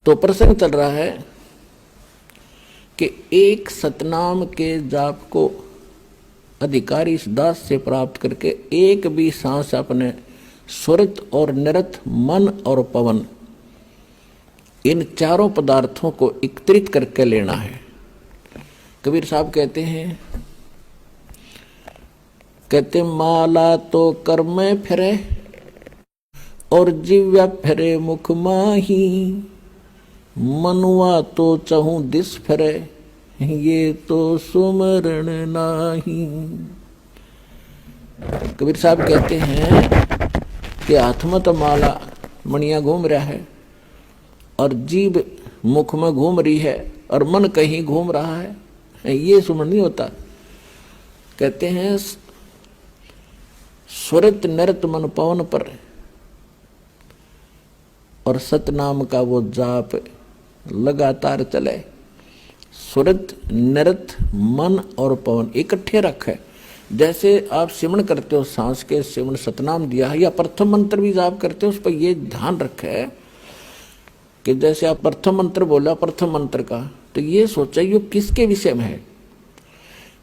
तो प्रसंग चल रहा है कि एक सतनाम के जाप को अधिकारी इस दास से प्राप्त करके एक भी सांस अपने सुरत और निरत मन और पवन इन चारों पदार्थों को एकत्रित करके लेना है। कबीर साहब कहते माला तो कर में फिरे और जिव्या फिरे मुख माही, मनुआ तो चहूं दिस फिरे ये तो सुमरण नाही। कबीर साहब कहते हैं कि हाथ में तो माला मणिया घूम रहा है और जीभ मुख में घूम रही है और मन कहीं घूम रहा है, ये सुमरण नहीं होता। कहते हैं सुरत नृत मन पवन पर और सतनाम का वो जाप लगातार चले। सुरत नृत मन और पवन इकट्ठे रखे। जैसे आप सिमरण करते हो सांस के सिमरण सतनाम दिया है, या प्रथम मंत्र भी जाप करते हो उस पर ये ध्यान रखे कि जैसे आप प्रथम मंत्र बोला प्रथम मंत्र का, तो ये सोचा ये किसके विषय में है।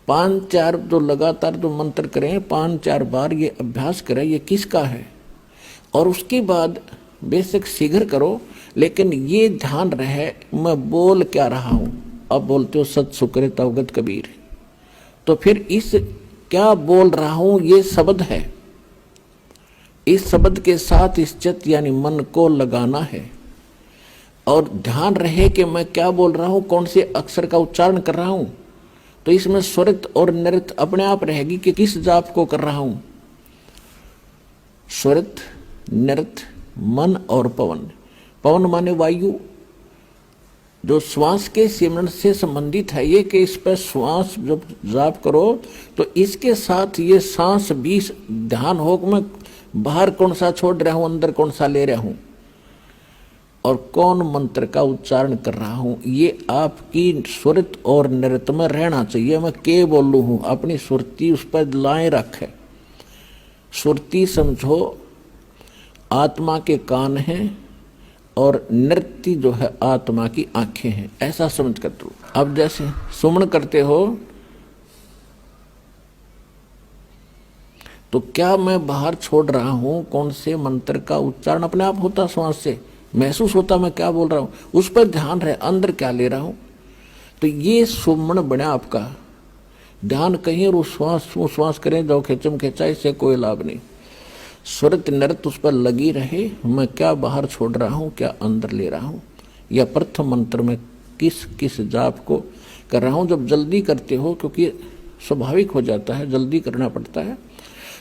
5-4 जो लगातार जो मंत्र करें 5-4 बार ये अभ्यास करें ये किसका है, और उसके बाद बेशक शीघ्र करो लेकिन ये ध्यान रहे मैं बोल क्या रहा हूं। अब बोलते हो सत सुकृत अवगत कबीर, तो फिर इस क्या बोल रहा हूं ये शब्द है, इस शब्द के साथ इस चित्त यानी मन को लगाना है और ध्यान रहे कि मैं क्या बोल रहा हूं, कौन से अक्षर का उच्चारण कर रहा हूं। तो इसमें स्वरित और नृत अपने आप रहेगी कि किस जाप को कर रहा हूं। स्वरित नृत मन और पवन। पवन माने वायु, जो श्वास के सिमरण से संबंधित है ये कि इस पर श्वास जब जाप करो तो इसके साथ ये सांस 20 ध्यान हो कि मैं बाहर कौन सा छोड़ रहा हूं अंदर कौन सा ले रहा हूं और कौन मंत्र का उच्चारण कर रहा हूं। ये आपकी सुरत और नृत में रहना चाहिए। मैं के बोलू हूं अपनी सुरती उस पर लाए रखे। सुरती समझो आत्मा के कान हैं और नृत्य जो है आत्मा की आंखें हैं, ऐसा समझ कर दो। अब जैसे सुमन करते हो तो क्या मैं बाहर छोड़ रहा हूं, कौन से मंत्र का उच्चारण अपने आप होता, श्वास से महसूस होता मैं क्या बोल रहा हूं, उस पर ध्यान रहे अंदर क्या ले रहा हूं। तो ये सुमन बने आपका ध्यान कहीं और श्वास करें जाओ खेचम खेचा, इससे कोई लाभ नहीं। स्वरत नृत उस पर लगी रहे, मैं क्या बाहर छोड़ रहा हूं क्या अंदर ले रहा हूं, या प्रथम मंत्र में किस किस जाप को कर रहा हूं। जब जल्दी करते हो क्योंकि स्वाभाविक हो जाता है जल्दी करना पड़ता है,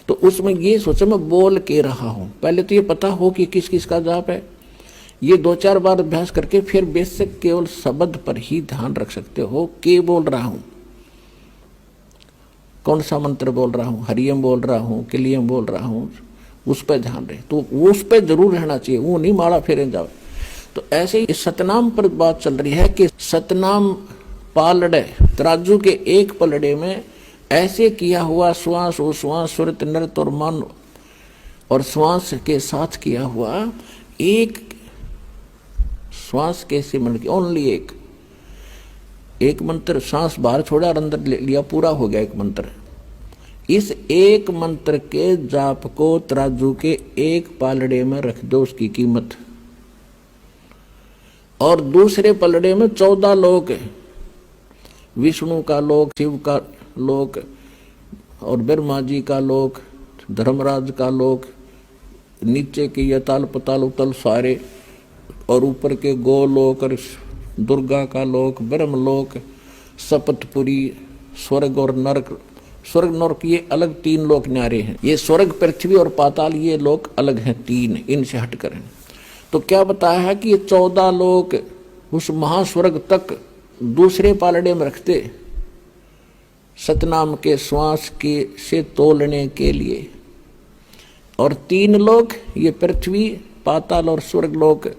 तो उसमें ये सोचो मैं बोल के रहा हूं। पहले तो ये पता हो कि किस किस का जाप है, ये 2-4 बार अभ्यास करके फिर बेसिक केवल शब्द पर ही ध्यान रख सकते हो। के बोल रहा हूं, कौन सा मंत्र बोल रहा हूं, हरियम बोल रहा हूं, किलियम बोल रहा हूं, उस पर ध्यान रहे। तो उस पर जरूर रहना चाहिए, वो नहीं माड़ा फेरे जाओ। तो ऐसे ही सतनाम पर बात चल रही है कि सतनाम पालड़े तराजू के एक पलड़े में ऐसे किया हुआ श्वास उश्वास सुरत नृत और मन और श्वास के साथ किया हुआ एक श्वास के सिमरण की ओनली एक मंत्र सांस बाहर छोड़ा और अंदर ले लिया, पूरा हो गया एक मंत्र। इस एक मंत्र के जाप को तराजू के एक पालड़े में रख दो उसकी कीमत, और दूसरे पलड़े में 14 लोक, विष्णु का लोक, शिव का लोक और ब्रह्मा जी का लोक, धर्मराज का लोक, नीचे के यताल पताल उतल सारे, और ऊपर के गोलोक और दुर्गा का लोक, ब्रह्मलोक, सपतपुरी, स्वर्ग और नरक। स्वर्ग नरक ये अलग 3 लोक न्यारे हैं, ये स्वर्ग पृथ्वी और पाताल ये लोक अलग हैं 3, इनसे हटकर हैं। तो क्या बताया है कि ये 14 लोक उस महास्वर्ग तक दूसरे पालड़े में रखते सतनाम के श्वास के से तोलने के लिए, और 3 लोक ये पृथ्वी पाताल और स्वर्ग लोक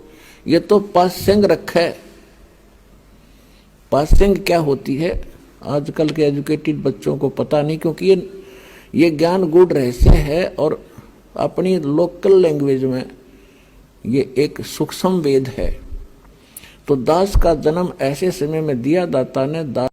ये तो पास्यंग रखे। पास्यंग क्या होती है आजकल के एजुकेटेड बच्चों को पता नहीं, क्योंकि ये ज्ञान गूढ़ रहस्य है और अपनी लोकल लैंग्वेज में ये एक सूक्ष्म वेद है। तो दास का जन्म ऐसे समय में दिया दाता ने। दास